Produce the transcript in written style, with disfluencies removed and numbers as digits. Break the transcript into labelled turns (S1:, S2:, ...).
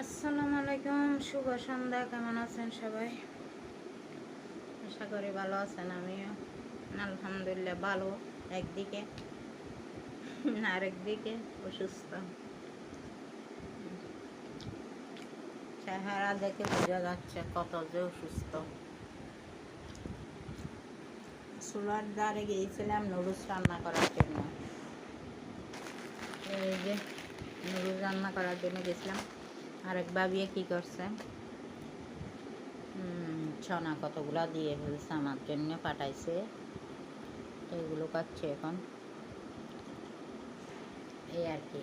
S1: আসসালামু আলাইকুম, শুভ সন্ধ্যা। কেমন আছেন সবাই? আশা করি ভালো আছেন। আমিও আলহামদুলিল্লাহ ভালো, একদিকে আরেকদিকে অসুস্থ। চেহারা দেখে বোঝা যাচ্ছে কত যে অসুস্থ। চুলার ধারে গিয়েছিলাম নুডলস রান্না করার জন্য। এই যে নুডলস রান্না করার জন্য গেছিলাম। আরেক ভাবিয়ে কী করছে, ছনা কতগুলা দিয়ে ফেলছে, আমার জন্য পাঠাইছে। এগুলো খাচ্ছে এখন, এই আর কি।